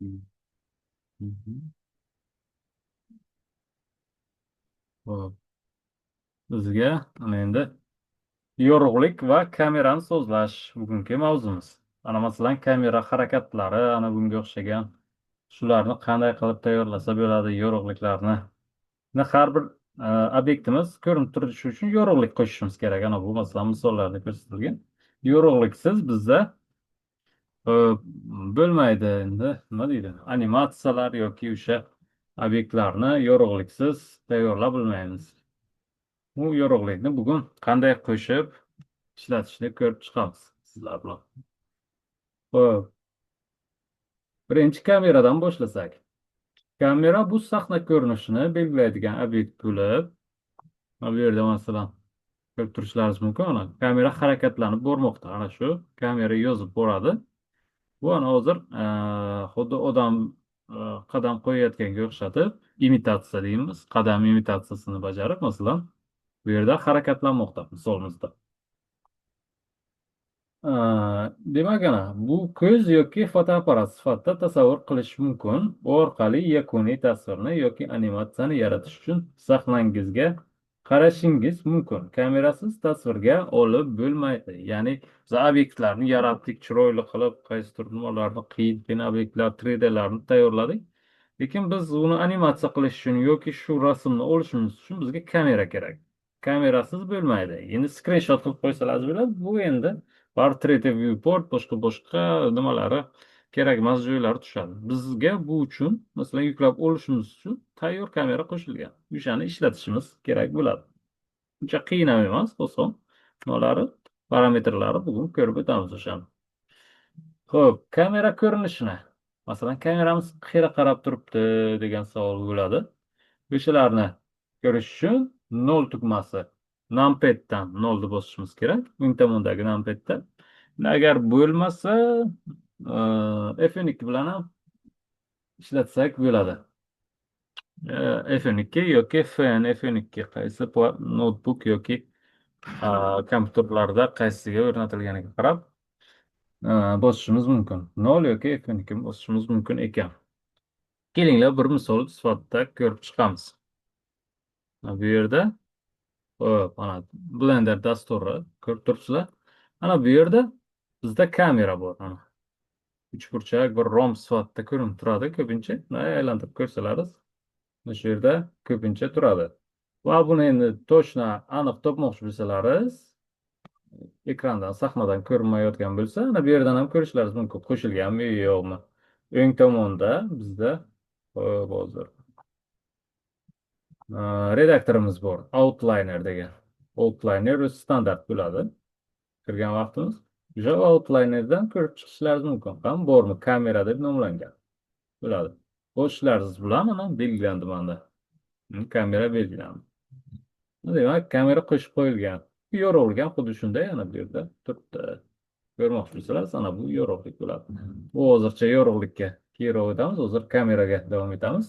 Mhm. Hop. Bizga ana endi yorug'lik va kamerani so'zlash bugungi mavzumiz. Ana masalan kamera harakatlari, ana bunga o'xshagan shularni qanday qilib tayyorlasa bo'ladi yorug'liklarni. Har bir obyektimiz ko'rinib turishi uchun yorug'lik qo'shishimiz kerak. Ana bu masalan misollarda ko'rsatilgan. Yorug'liksiz bizda e, bo'lmaydi endi nima deydi animatsiyalar yoki o'sha obyektlarni yorug'liksiz tayyorlab bo'lmaymiz. Bu yorug'likni bugun qanday qo'shib ishlatishni ko'rib chiqamiz sizlar bilan. Ho'p, birinchi kameradan boshlasak. Kamera bu sahna ko'rinishini belgilaydigan obyekt bo'lib, mana bu yerda masalan ko'rib turishlaringiz mumkin. Mana kamera harakatlanib bormoqda. Ana shu kamera yozib boradi. Bu ana hozir xuddi odam qadam qo'yayotganga o'xshatib imitatsiya deymiz. Qadam imitatsiyasini bajarib, masalan, bu yerda harakatlanmoqda misolimizda. Demak, ana bu ko'z yoki fotoapparat sifatida tasavvur qilish mumkin. Bu orqali yakuniy tasvirni yoki animatsiyani yaratish uchun sahnangizga qarashingiz mumkin. Kamerasiz tasvirga olib bo'lmaydi. Ya'ni biz obyektlarni yaratdik, chiroyli qilib, qaysidir nimalarni qiyin obyektlar 3D'larni tayyorladik. Lekin biz uni animatsiya qilish uchun yoki shu rasmni olishimiz uchun bizga kamera kerak. Kamerasiz bo'lmaydi. Endi skrinshot qilib qo'ysalar bo'ladi. Bu endi portret viewport boshqa nimalari kerak emas joylari tushadi. Bizga bu uchun masalan yuklab olishimiz uchun tayyor kamera qo'shilgan. O'shani ishlatishimiz kerak bo'ladi. Uncha qiyin ham emas, oson. Nimalari, parametrlari bugun ko'rib o'tamiz o'shani. Xo'p, kamera ko'rinishini. Masalan, kameramiz qayerga qarab turibdi degan savol bo'ladi. O'shalarni ko'rish uchun nol tugmasi numpaddan 0 ni bosishimiz kerak. O'ng tomondagi numpadda. Agar bo'lmasa, F12 bilan ham ishlatsak bo'ladi. F12 yoki FN qaysi notebook yoki kompyuterlarda qaysiga o'rnatilganiga qarab bosishimiz mumkin. 0 yoki F12 bosishimiz mumkin ekan. Kelinglar bir misol sifatida ko'rib chiqamiz. Bu yerda hop, mana Blender dasturi ko'rib turibsizlar. Ana bu yerda bizda kamera bor. Mana uchburchak bir rom sifatida ko'rinib turadi ko'pincha. Aylantirib ko'rsalaringiz, mana shu yerda ko'pincha turadi. Va buni endi точно aniq topmoqchi bo'lsalaringiz, ekrandan, sahnadan ko'rinmayotgan bo'lsa, ana bu yerdan ham ko'rishlaringiz mumkin. Qo'shilganmi yo'qmi? O'ng tomonda bizda hop hozir redaktorimiz bor. Outliner degan. Outliner o'zi standart bo'ladi. Kirgan vaqtimiz o'sha outlinerdan ko'rib chiqishlaringiz mumkin. Ham bormi? Kamera deb nomlangan bo'ladi. Boshlaringiz bilan mana belgilandi manda. Kamera belgilandi. Demak, kamera qo'shib qo'yilgan. Yorug'lik ham xuddi shunday yana bu yerda turibdi. Ko'rmoqchi bo'lsangiz, ana bu yorug'lik bo'ladi. Bu hozircha yorug'likka keyinroq o'tamiz. Hozir kameraga davom etamiz.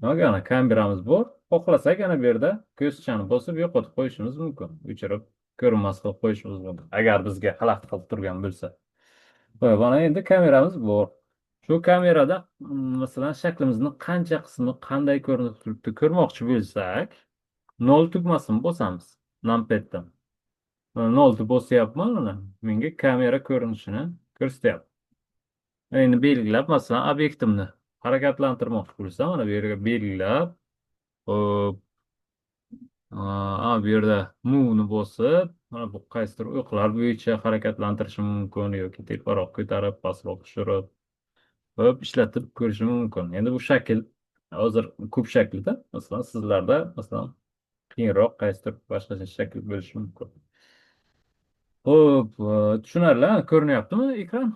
Demak, ana kameramiz bor. Xohlasak ana bu yerda ko'zchani bosib yo'qotib qo'yishimiz mumkin. O'chirib ko'rinmas qilib qo'yishimiz mumkin. Agar bizga xalaqit qilib turgan bo'lsa. Ho'p, mana endi kameramiz bor. Shu kamerada masalan shaklimizni qancha qismi qanday ko'rinib turibdi ko'rmoqchi bo'lsak, 0 tugmasini bosamiz numpaddan. 0 ni bosyapman, mana menga kamera ko'rinishini ko'rsatyapti. Endi belgilab, masalan, obyektimni harakatlantirmoqchi bo'lsam, mana bu yerga belgilab, hop, bu yerda move ni bosib, mana bu qaysidir o'qlar bo'yicha harakatlantirishim mumkin yoki teparoq ko'tarib, pastroq tushirib, hop, ishlatib ko'rishim mumkin. Endi bu shakl hozir ko'p shaklda, masalan, sizlarda masalan keyinroq qaysidir boshqacha shakl bo'lishi mumkin. Xo'p, tushunarli, ko'rinyaptimi ekran?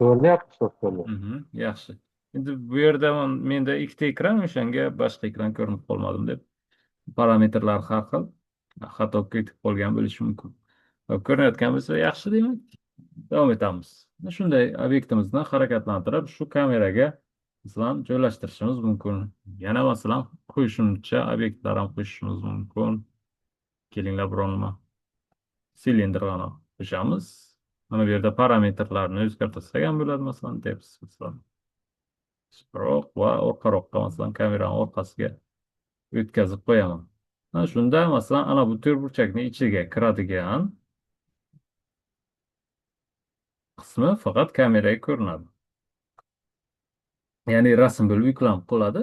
Ko'rinyapti, ko'rinyapti. Yaxshi. Endi bu yerda menda ikkita ekran, o'shanga boshqa ekran ko'rinib qolmadim deb parametrlar har xil xato ketib qolgan bo'lishi mumkin. Ko'rinayotgan bo'lsa yaxshi demak. Davom etamiz. Shunday obyektimizni harakatlantirib, shu kameraga masalan joylashtirishimiz mumkin. Yana masalan qo'shimcha obyektlar ham qo'shishimiz mumkin. Kelinglar bironma silindr qo'shamiz. Mana bu yerda parametrlarni o'zgartirsak ham bo'ladi, masalan, depth, masalan, chiroq va orqaroqqa, masalan, kamerani orqasiga o'tkazib qo'yaman. Mana shunda, masalan, ana bu to'rt burchakni ichiga kiradigan qismi faqat kameraga ko'rinadi. Ya'ni rasm bo'lib yuklanib qoladi.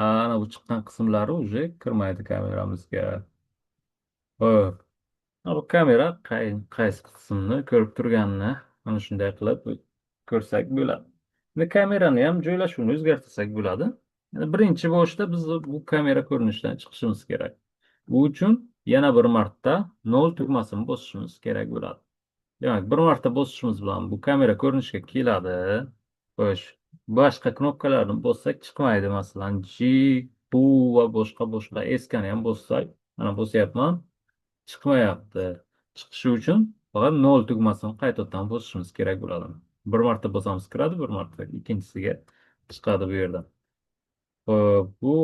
Ana bu chiqqan qismlari уже kirmaydi kameramizga. Hop. Bu kamera qaysi qismni ko'rib turganini mana shunday qilib ko'rsak bo'ladi. Endi kamerani ham joylashuvini o'zgartirsak bo'ladi. Endi birinchi boshda biz bu kamera ko'rinishidan chiqishimiz kerak. Bu uchun yana bir marta nol tugmasini bosishimiz kerak bo'ladi. Demak, bir marta bosishimiz bilan bu kamera ko'rinishga keladi. Xo'sh, boshqa knopkalarni bossak chiqmaydi. Masalan, G, U va boshqa eskani ham bossak, mana bosyapman, chiqmayapti. Chiqishi uchun faqat nol tugmasini qaytadan bosishimiz kerak bo'ladi. Bir marta bosamiz kiradi, bir marta ikkinchisiga chiqadi bu yerdan. Xo'p, bu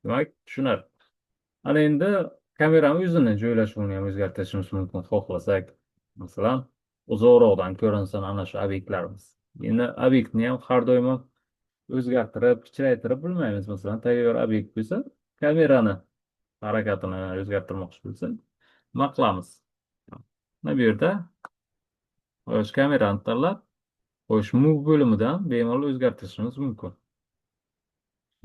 demak tushunarli. Ana endi kamerani o'zini joylashuvini ham o'zgartirishimiz mumkin xohlasak. Masalan, uzoqroqdan ko'rinsin ana shu obyektlarimiz. Endi obyektni ham har doim o'zgartirib, kichraytirib bilmaymiz. Masalan, tayyor obyekt bo'lsa, kamerani harakatini o'zgartirmoqchi bo'lsak, nima qilamiz? Mana bu yerda xo'sh, kamerani tanlab, xo'sh, move bo'limidan bemalol o'zgartirishimiz mumkin.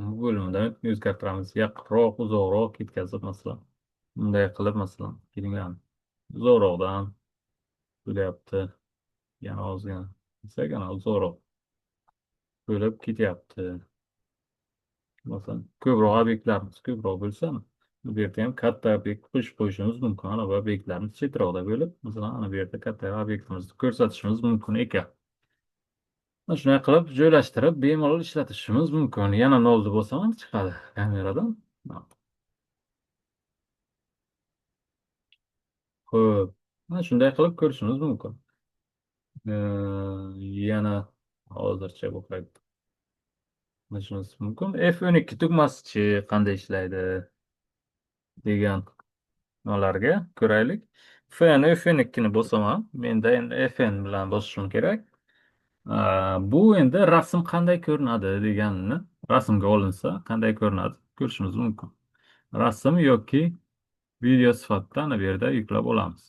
Move bo'limidan o'zgartiramiz. Yaqinroq, uzoqroq ketkazib, masalan, bunday qilib, masalan, kelgan uzoqroqdan bo'lyapti. Yana ozgina desak, ana uzoqroq bo'lib ketyapti. Masalan, ko'proq obyektlarimiz ko'proq bo'lsa, bu yerda ham katta obyekt qo'shishimiz mumkin. Ana bu obyektlarni chetroqda bo'lib, masalan, ana bu yerda katta obyektimizni ko'rsatishimiz mumkin ekan. Mana shunday qilib joylashtirib, bemalol ishlatishimiz mumkin. Yana nolni bosaman, chiqadi kameradan. Xo'p, mana shunday qilib ko'rishimiz mumkin. Yana hozircha bu qilishimiz mumkin. F12 tugmasichi qanday ishlaydi degan nimalarga ko'raylik. F12 ni bosaman. Menda endi Fn bilan bosishim kerak. Bu endi rasm qanday ko'rinadi deganini, rasmga olinsa qanday ko'rinadi ko'rishimiz mumkin. Rasm yoki video sifatida ana bu yerda yuklab olamiz.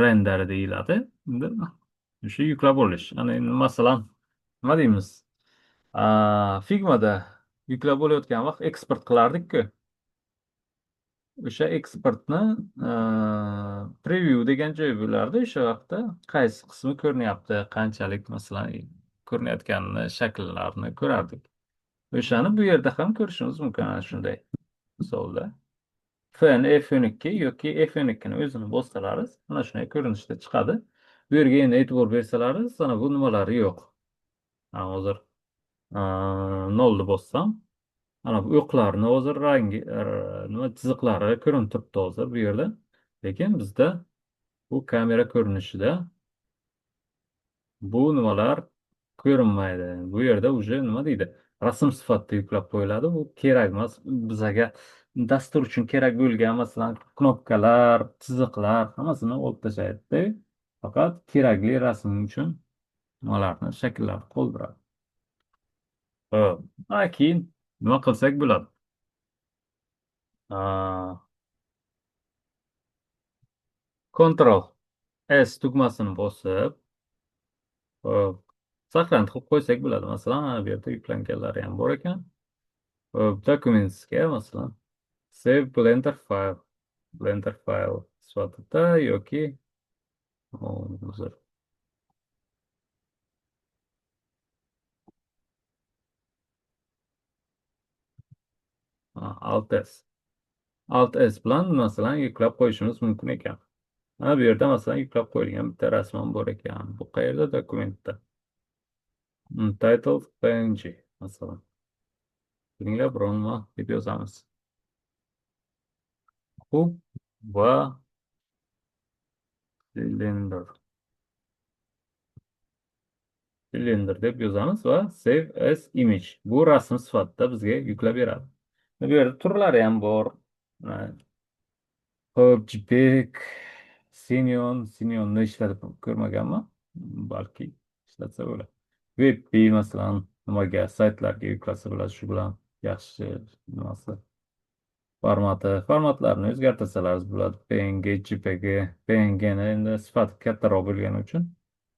Render deyiladi. Endi o'sha yuklab olish. Ana endi masalan, nima deymiz? Figmada yuklab olayotgan vaqt eksport qilardik-ku. O'sha eksportni preview degan joy bo'lardi. O'sha vaqtda qaysi qismi ko'rinyapti, qanchalik masalan ko'rinayotganini, shakllarni ko'rardik. O'shani bu yerda ham ko'rishimiz mumkin ana shunday misolda. F12 yoki F12 ni o'zini bossalaringiz mana shunday ko'rinishda chiqadi. Bu yerga endi e'tibor bersalaringiz, mana bu nimalari yo'q. Hozir nolni bossam, ana bu o'qlarni hozir rangi, nima chiziqlari ko'rinib turibdi hozir bu yerda. Lekin bizda bu kamera ko'rinishida bu nimalar ko'rinmaydi. Bu yerda уже nima deydi? Rasm sifatida yuklab qo'yiladi. Bu kerak emas. Bizga dastur uchun kerak bo'lgan, masalan, knopkalar, chiziqlar hammasini olib tashlaydi. Faqat kerakli rasm uchun nimalarni, shakllarni qoldiradi. Hop. Keyin nima qilsak bo'ladi? Ctrl S tugmasini bosib, hop, saqlanib qilib qo'ysak bo'ladi. Masalan, mana bu yerda yuklanganlari ham bor ekan. Hop, Documents'ga masalan Save Blender file sifatida yoki hozir Alt S. Alt S bilan masalan yuklab qo'yishimiz mumkin ekan. Mana bu yerda masalan yuklab qo'yilgan bitta rasmim bor ekan. Bu qayerda? Dokumentda. Title PNG masalan. Bilinglar bironma deb yozamiz. Xo'p, va cylinder deb yozamiz va save as image. Bu rasm sifatida bizga yuklab beradi. Bu yerda turlari ham bor. Xo'p, JPEG, Sinionni ishlatib ko'rmaganman. Balki ishlatsa bo'ladi. WebP masalan nimaga saytlarga yuklasa bo'ladi, shu bilan yaxshi nimasi formatlarni o'zgartirsalar bo'ladi. PNG, JPG, PNGni endi sifati kattaroq bo'lgani uchun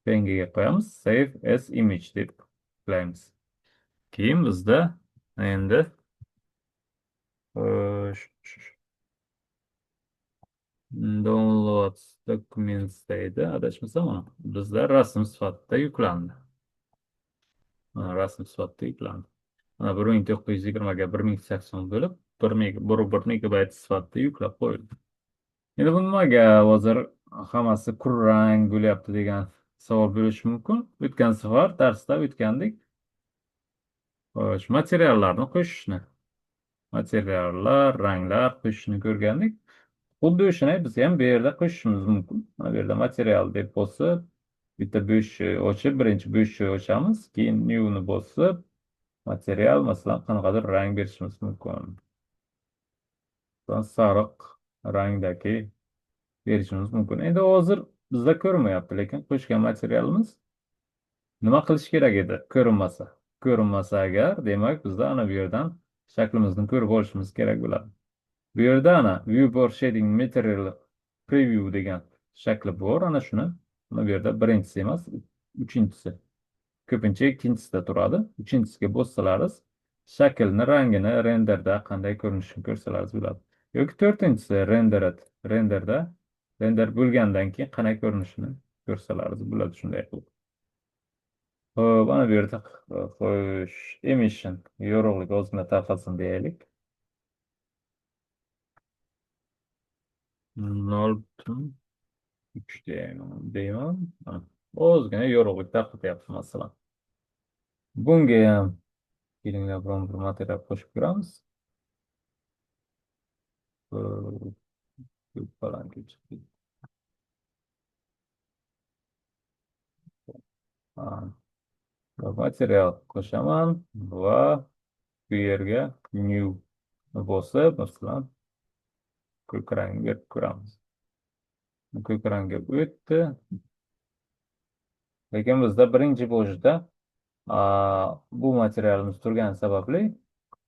PNGga qo'yamiz. Save as image deb qilaymiz. Keyin bizda endi download documents deydi. Adashmasam mana bizda rasm sifatida yuklandi. Mana rasm sifatida yuklandi. Mana 1920 ga 1080 bo'lib 1 megabayt sifatida yuklab qo'yildi. Endi bu nimaga hozir hammasi kulrang bo'lyapti degan savol bo'lishi mumkin. O'tgan safar darsda o'tgandik. Materiallarni qo'shishni, materiallar, ranglar qo'shishni ko'rgandik. Xuddi o'shani biz ham bu yerda qo'shishimiz mumkin. Mana bu yerda material deb bosib, bitta bo'sh ochib, birinchi bo'shni ochamiz, keyin new ni bosib, material masalan qanaqadir rang berishimiz mumkin. Sariq rangdagi berishimiz mumkin. Endi hozir bizda ko'rinmayapti, lekin qo'shgan materialimiz nima qilish kerak edi? Ko'rinmasa. Ko'rinmasa agar, demak bizda ana bu yerdan shaklimizni ko'rib olishimiz kerak bo'ladi. Bu yerda ana viewport shading material preview degan shakli bor. Ana shuni mana bu yerda birinchisi emas, uchinchisi. Ko'pincha ikkinchisida turadi. Uchinchisiga bossalaringiz shaklni, rangini renderda qanday ko'rinishini ko'rsalaringiz bo'ladi. Yoki to'rtinchisi renderda render bo'lgandan keyin qanday ko'rinishini ko'rsalaringiz bo'ladi shunday qilib. Hop, ana bu yerda xo'sh, emission yorug'lik ozgina tarqatsin deyaylik. 0.3 deyman. Ozgina yorug'lik tarqatyapti masalan. Bunga ham kelinglar biron bir material qo'shib ko'ramiz. Material qo'shaman va bu yerga new bosib, masalan, ko'k rang berib ko'ramiz. Ko'k rangga o'tdi. Lekin bizda birinchi bo'shda bu materialimiz turgani sababli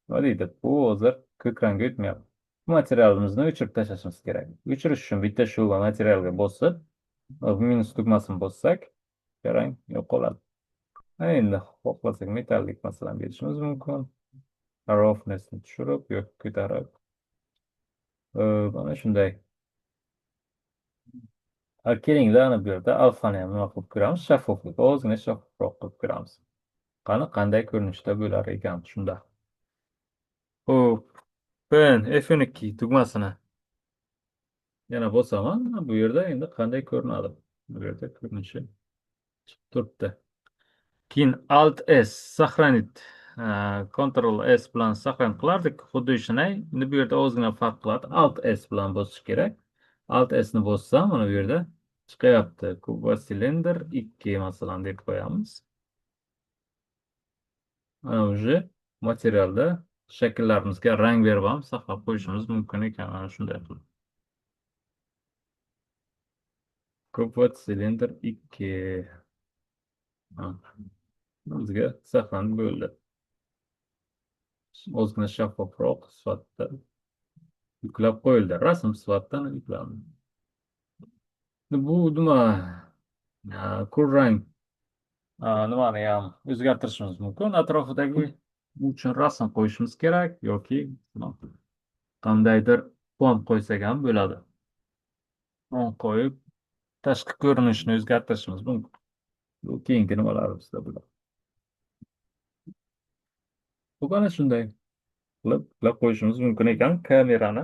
nima deydi? Bu hozir ko'k rangga o'tmayapti. Bu materialimizni o'chirib tashlashimiz kerak. O'chirish uchun bitta shu materialga bosib, minus tugmasini bossak, rang yo'qoladi. Endi xohlasak metallik masalan berishimiz mumkin. Roughnessni tushirib yoki ko'tarib. Mana shunday. Kelinglar ana bu yerda alfani ham nima qilib ko'ramiz? Shaffoflik ozgina shaffofroq qilib ko'ramiz. Qanday ko'rinishda bo'lar ekan shunda. Hop, ben F12 tugmasini yana bosaman. Bu yerda endi qanday ko'rinadi? Bu yerda ko'rinishi turibdi. Keyin Alt S saqlanit, Ctrl S bilan saqlanib qilardik. Xuddi shunday. Endi bu yerda ozgina farq qiladi. Alt S bilan bosish kerak. Alt S ni bossam, mana bu yerda chiqyapti. Kuba silindr 2 masalan deb qo'yamiz. Mana уже materialda shakllarimizga rang berib ham saqlab qo'yishimiz mumkin ekan. Mana shunday qilib. Kuba silindr 2 bizga saqlanib bo'ldi. Ozgina shaffofroq sifatida yuklab qo'yildi. Rasm sifatida yuklandi. Bu nima? Kulrang nimani ham o'zgartirishimiz mumkin. Atrofidagi uchun rasm qo'yishimiz kerak yoki qandaydir font qo'ysak ham bo'ladi. Font qo'yib tashqi ko'rinishni o'zgartirishimiz mumkin. Bu keyingi nimalarimizda bo'ladi. Bu mana shunday qilib qo'yishimiz mumkin ekan kamerani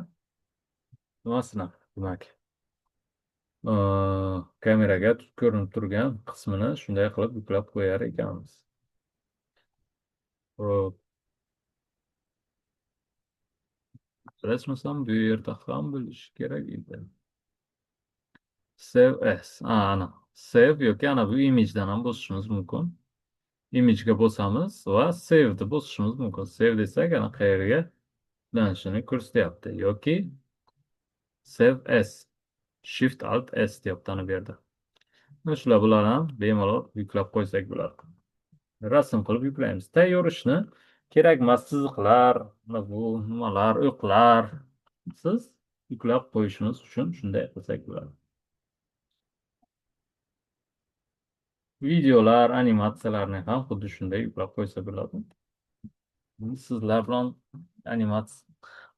nimasini, demak kameraga ko'rinib turgan qismini shunday qilib yuklab qo'yar ekanmiz. Adashmasam bu yerda ham bo'lishi kerak edi. Save as. Ana. Save yoki ana bu image'dan ham bosishimiz mumkin. Image'ga bosamiz va save'ni bosishimiz mumkin. Save desak, ana qayerga ulanishini ko'rsatyapti yoki save as Shift Alt S deyapti ana bu yerda. Shular bular ham bemalol yuklab qo'ysak bo'ladi. Rasm qilib yuklaymiz. Tayyor ishni kerakmas chiziqlar, mana bu nimalar, o'qlar siz yuklab qo'yishimiz uchun shunday qilsak bo'ladi. Videolar, animatsiyalarni ham xuddi shunday yuklab qo'ysa bo'ladi. Sizlar bilan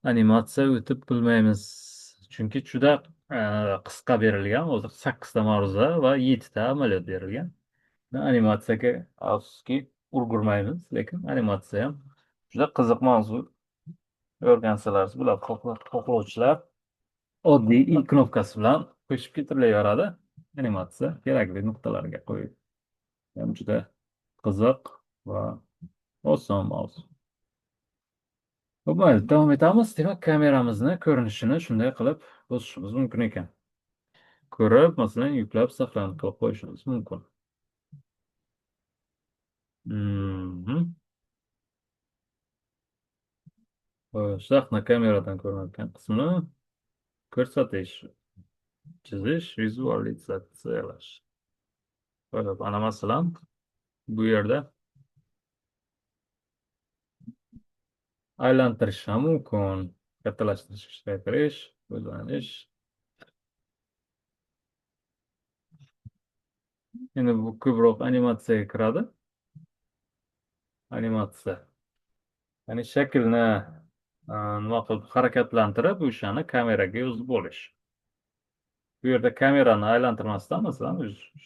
animatsiya o'tib bilmaymiz. Chunki juda qisqa berilgan. Hozir 8 ta ma'ruza va 7 ta amaliyot berilgan. Animatsiyaga afsuski ulgurmaymiz, lekin animatsiya ham juda qiziq mavzu. O'rgansalar bular xohlovchilar oddiy i knopkasi bilan qo'shib ketilaveradi. Animatsiya kerakli nuqtalarga qo'yib. Ham juda qiziq va oson mavzu. Mayli, davom etamiz. Demak, kameramizni ko'rinishini shunday qilib bosishimiz mumkin ekan. Ko'rib, masalan, yuklab saqlanib qilib qo'yishimiz mumkin. Mhm. Sahna kameradan ko'rinayotgan qismini ko'rsatish, chizish, vizualizatsiyalash. Ana masalan, bu yerda aylantirish ham mumkin. Kattalashtirish, kichraytirish, o'zlanish. Endi bu ko'proq animatsiyaga kiradi. Animatsiya. Ya'ni shaklni nima qilib harakatlantirib, o'shani kameraga yozib olish. Bu yerda kamerani aylantirmasdan, masalan,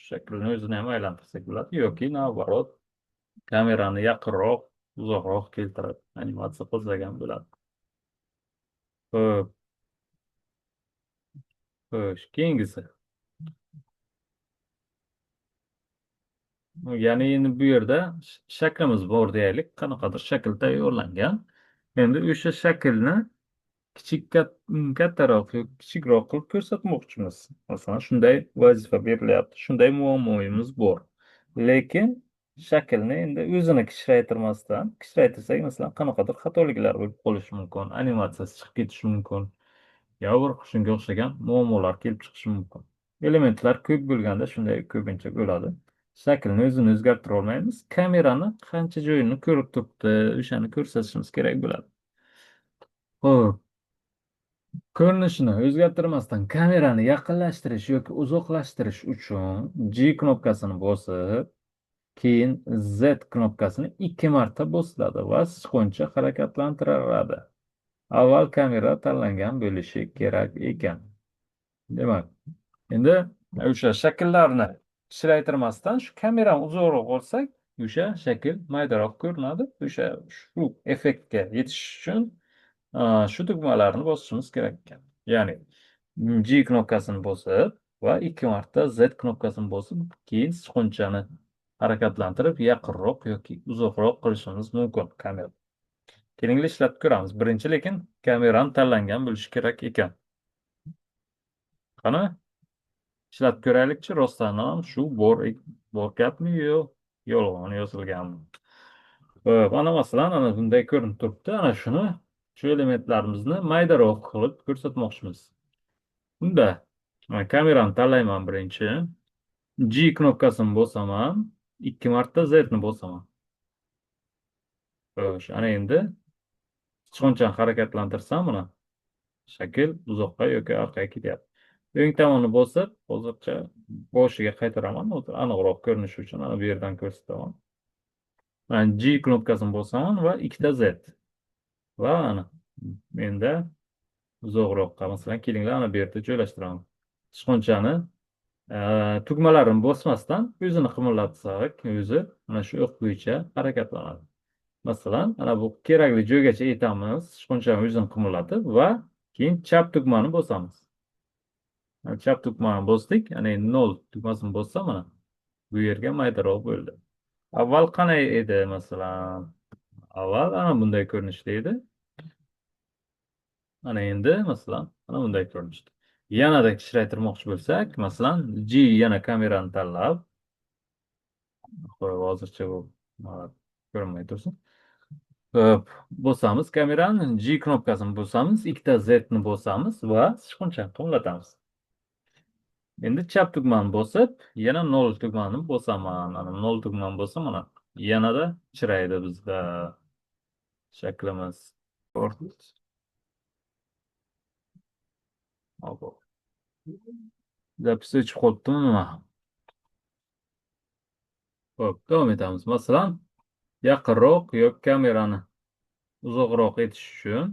shaklni o'zini ham aylantirsak bo'ladi yoki navarot kamerani yaqinroq, uzoqroq keltirib animatsiya qilsak ham bo'ladi. Xo'p, xo'sh, keyingisi. Ya'ni endi bu yerda shaklimiz bor deyaylik, qanaqadir shakl tayyorlangan. Endi o'sha shaklni kattaroq yoki kichikroq qilib ko'rsatmoqchimiz. Masalan, shunday vazifa berilyapti, shunday muammoyimiz bor. Lekin shaklni endi o'zini kichraytirsak, masalan, qanaqadir xatoliklar bo'lib qolishi mumkin, animatsiyasi chiqib ketishi mumkin. Yo bir shunga o'xshagan muammolar kelib chiqishi mumkin. Elementlar ko'p bo'lganda shunday ko'pincha bo'ladi. Shaklni o'zini o'zgartira olmaymiz. Kamerani qancha joyini ko'rib turibdi, o'shani ko'rsatishimiz kerak bo'ladi. Xo'p, ko'rinishini o'zgartirmasdan kamerani yaqinlashtirish yoki uzoqlashtirish uchun G knopkasini bosib, keyin Z knopkasini 2 marta bosiladi va sichqoncha harakatlantiriladi. Avval kamera tanlangan bo'lishi kerak ekan. Demak, endi o'sha shakllarni kichraytirmasdan shu kamerani uzoqroq olsak, o'sha shakl maydaroq ko'rinadi. O'sha shu effektga yetish uchun shu tugmalarni bosishimiz kerak ekan. Ya'ni G knopkasini bosib va 2 marta Z knopkasini bosib, keyin sichqonchani harakatlantirib yaqinroq yoki uzoqroq qilishimiz mumkin kamera. Keling ishlatib ko'ramiz. Birinchi lekin kamerani tanlangan bo'lishi kerak ekan. Qani ishlatib ko'raylikchi, rostdan ham shu bor gapmi yo yolg'on yozilganmi? Xo'p, ana masalan, ana bunday ko'rinib turibdi. Ana shuni shu elementlarimizni maydaroq qilib ko'rsatmoqchimiz. Unda kamerani tanlayman birinchi. G knopkasini bosaman, 2 marta Z ni bosaman. Xo'sh, ana endi sichqonchani harakatlantirsam, mana shakl uzoqqa yoki orqaga ketyapti. O'ng tomonni bosib, hozircha boshiga qaytaraman, aniqroq ko'rinishi uchun ana bu yerdan ko'rsataman. Mana G knopkasini bosaman va 2 ta Z. Va ana menda uzoqroqqa, masalan, kelinglar ana bu yerda joylashtiraman. Sichqonchani tugmalarini bosmasdan o'zini qimirlatsak, o'zi mana shu o'q bo'yicha harakatlanadi. Masalan, ana bu kerakli joygacha yetamiz, sichqonchani o'zini qimirlatib va keyin chap tugmani bosamiz. Chap tugmani bosdik, ana endi 0 tugmasini bossam, mana bu yerga maydaroq bo'ldi. Avval qanday edi, masalan? Avval ana bunday ko'rinishda edi. Ana endi masalan, mana bunday ko'rinishda. Yanada kichraytirmoqchi bo'lsak, masalan, G yana kamerani tanlab, hozircha bu ko'rinmay tursin. Xo'p, bosamiz kamerani, G knopkasini bosamiz, 2 ta Z ni bosamiz va sichqonchani qimirlatamiz. Endi chap tugmani bosib, yana nol tugmani bosaman. Mana nol tugmani bosam, mana yanada chiraydi bizda shaklimiz. To'rt. Hop. Zapis o'chib qolibdimi nima? Hop, davom etamiz. Masalan, yaqinroq yoki kamerani uzoqroq etish uchun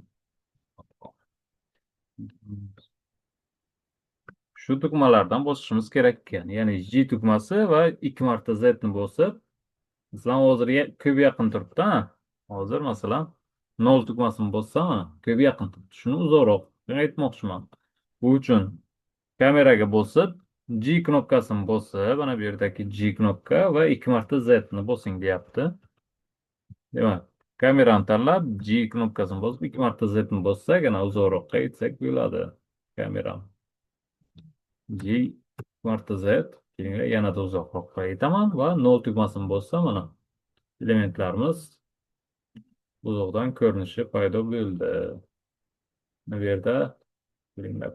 shu tugmalardan bosishimiz kerak ekan. Ya'ni G tugmasi va 2 marta Z ni bosib, masalan, hozir ko'p yaqin turibdi. Hozir masalan 0 tugmasini bossam, ko'p yaqin turibdi. Shuni uzoqroq aytmoqchiman. Bu uchun kameraga bosib, G knopkasini bosib, mana bu yerdagi G knopka va 2 marta Z ni bosing deyapti. Demak, kamerani tanlab, G knopkasini bosib, 2 marta Z ni bossak, yana uzoqroqqa yetsak bo'ladi. Kameram G 2 marta Z, keyin yanada uzoqroqqa yetaman va 0 tugmasini bossam, mana elementlarimiz uzoqdan ko'rinishi paydo bo'ldi. Bu yerda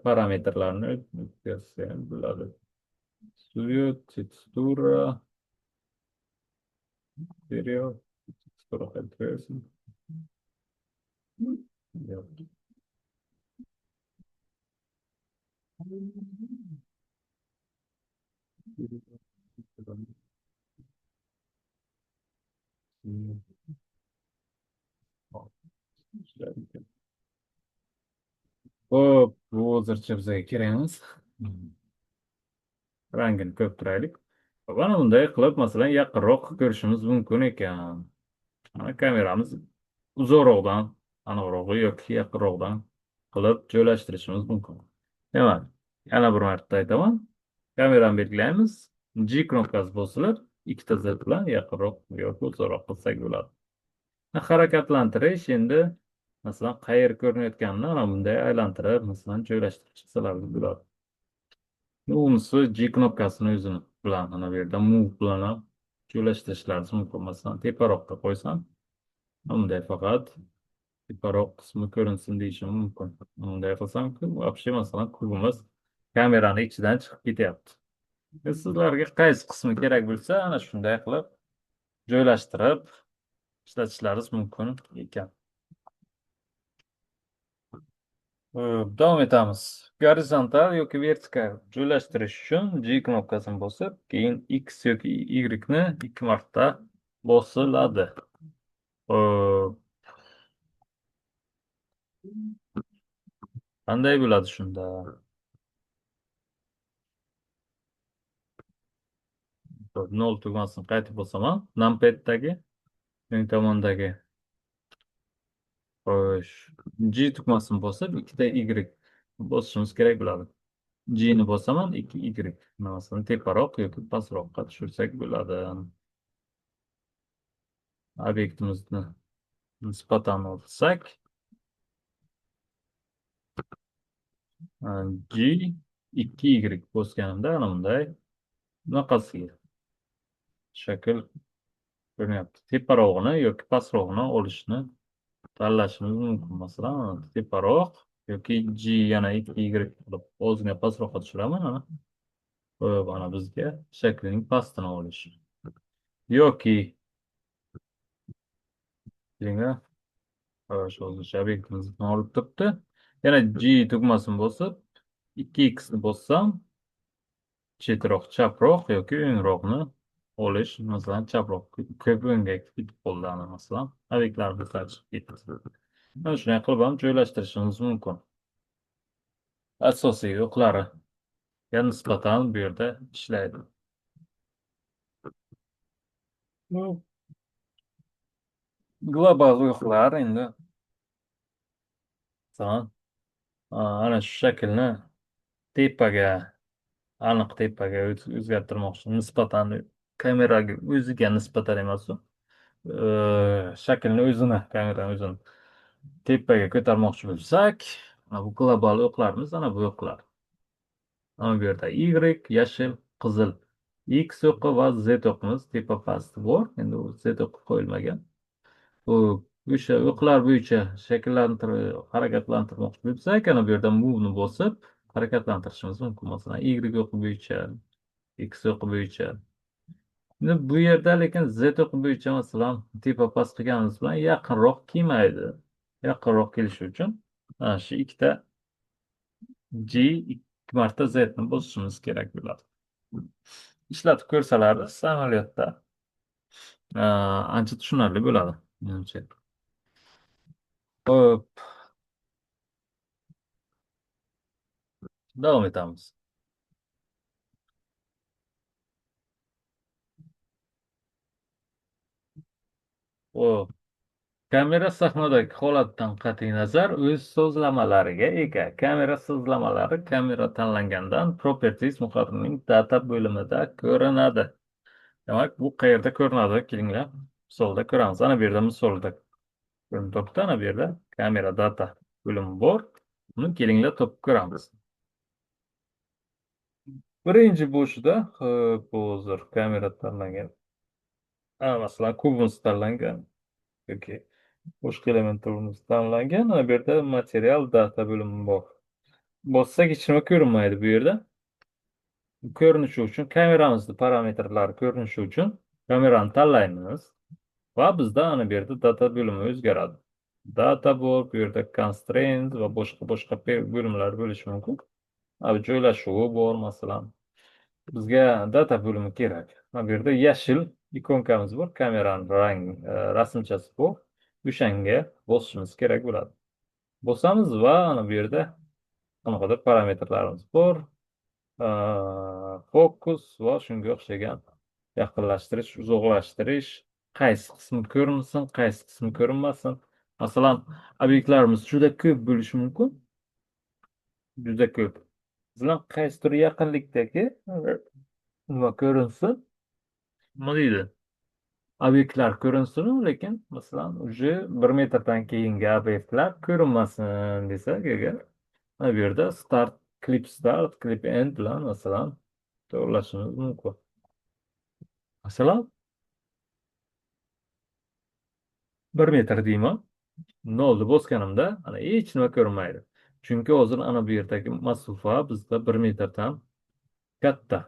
parametrlarni o'tkazsam bo'ladi. Studio, tekstura, stereo, tekstura filtration. Hop, bu hozircha bizga kerak emas. Rangini ko'p turaylik. Mana bunday qilib, masalan, yaqinroq ko'rishimiz mumkin ekan. Mana kameramiz uzoqroqdan, aniqrog'i yoki yaqinroqdan qilib joylashtirishimiz mumkin. Demak, yana bir marta aytaman. Kamerani belgilaymiz. G knopkasi bosilib, ikkita Z bilan yaqinroq yoki uzoqroq qilsak bo'ladi. Harakatlantirish endi masalan qayer ko'rinayotganini mana bunday aylantirib, masalan joylashtirib chiqsalar bo'ladi. Unisi G knopkasini o'zini bilan mana bu yerda move bilan ham joylashtirishlaringiz mumkin. Masalan, teparoqqa qo'ysam, bunday faqat teparoq qismi ko'rinsin deyishim mumkin. Bunday qilsam-ku, вообще masalan kubimiz kamerani ichidan chiqib ketyapti. Sizlarga qaysi qismi kerak bo'lsa, ana shunday qilib joylashtirib ishlatishlaringiz mumkin ekan. Davom etamiz. Gorizontal yoki vertikal joylashtirish uchun G knopkasini bosib, keyin X yoki Y ni 2 marta bosiladi. Qanday bo'ladi shunda? Nol tugmasini qaytib bosaman. Numpad'dagi o'ng tomondagi xo'sh, G tugmasini bosib, ikkita Y bosishimiz kerak bo'ladi. G ni bosaman, 2Y. Masalan, teparoq yoki pastroqqa tushirsak bo'ladi. Obyektimizni nisbatan olsak, G 2Y bosganimda ana bunday bunaqasiga shakl ko'rinyapti. Teparog'ini yoki pastrog'ini olishni tanlashimiz mumkin. Masalan, teparoq yoki G yana 2Y qilib ozgina pastroqqa tushiraman. Mana bizga shaklining pastini olish. Yoki hozircha obyektimizni olib turibdi. Yana G tugmasini bosib, 2X ni bossam, chetroq, chaproq yoki o'ngroqni olish. Masalan, chaproq ko'p o'ngga ketib qoldi. Masalan, obyektlarimiz chiqib ketdi. Mana shunday qilib ham joylashtirishimiz mumkin. Asosiy o'qlariga nisbatan bu yerda ishlaydi. Global o'qlar endi masalan, ana shu shaklni tepaga, aniq tepaga o'zgartirmoqchi. Nisbatan kameraga o'ziga nisbatan emas, shaklni o'zini, kamerani o'zini tepaga ko'tarmoqchi bo'lsak, bu global o'qlarimiz ana bu o'qlar. Mana bu yerda Y, yashil, qizil, X o'qi va Z o'qimiz tepa pasti bor. Endi u Z o'qi qo'yilmagan. O'sha o'qlar bo'yicha shakllantirib, harakatlantirmoqchi bo'lsak, ana bu yerda move ni bosib, harakatlantirishimiz mumkin. Masalan, Y o'qi bo'yicha, X o'qi bo'yicha. Endi bu yerda lekin Z o'qi bo'yicha masalan tepa past qilganimiz bilan yaqinroq kelmaydi. Yaqinroq kelishi uchun mana shu ikkita G ikki marta Z'ni bosishimiz kerak bo'ladi. Ishlatib ko'rsalar samolyotda ancha tushunarli bo'ladi, menimcha. Ho'p, davom etamiz. Ho'p, kamera sahnadagi holatdan qat'iy nazar o'z so'zlamalariga ega. Kamera so'zlamalari kamera tanlangandan Properties muharrirning data bo'limida ko'rinadi. Demak, bu qayerda ko'rinadi? Kelinglar, misolda ko'ramiz. Ana bu yerda misolda ko'rinib turibdi. Ana bu yerda kamera data bo'limi bor. Uni kelinglar topib ko'ramiz. Birinchi bo'shida hozir kamera tanlangan. Masalan, kubimiz tanlangan yoki boshqa elementlarimiz tanlangan. Mana bu yerda material data bo'limi bor. Bossak hech nima ko'rinmaydi bu yerda. Ko'rinishi uchun kameramizni parametrlari ko'rinishi uchun kamerani tanlaymiz va bizda ana bu yerda data bo'limi o'zgaradi. Data bor, bu yerda constraint va boshqa bo'limlar bo'lishi mumkin. Joylashuvi bor masalan. Bizga data bo'limi kerak. Mana bu yerda yashil ikonkamiz bor, kameraning rasmchasi bor. O'shanga bosishimiz kerak bo'ladi. Bosamiz va ana bu yerda qanaqadir parametrlarimiz bor. Fokus va shunga o'xshagan yaqinlashtirish, uzoqlashtirish, qaysi qismi ko'rinsin, qaysi qismi ko'rinmasin. Masalan, obyektlarimiz juda ko'p bo'lishi mumkin. Juda ko'p. Bizlar qaysidir yaqinlikdagi nima ko'rinsin? Nima deydi? Obyektlar ko'rinsin, lekin masalan, uje 1 metrdan keyingi obyektlar ko'rinmasin desak agar, mana bu yerda clip start, clip end bilan masalan to'g'rilashimiz mumkin. Masalan, 1 metr deyman. 0 ni bosganimda ana hech nima ko'rinmaydi. Chunki hozir ana bu yerdagi masofa bizda 1 metrdan katta.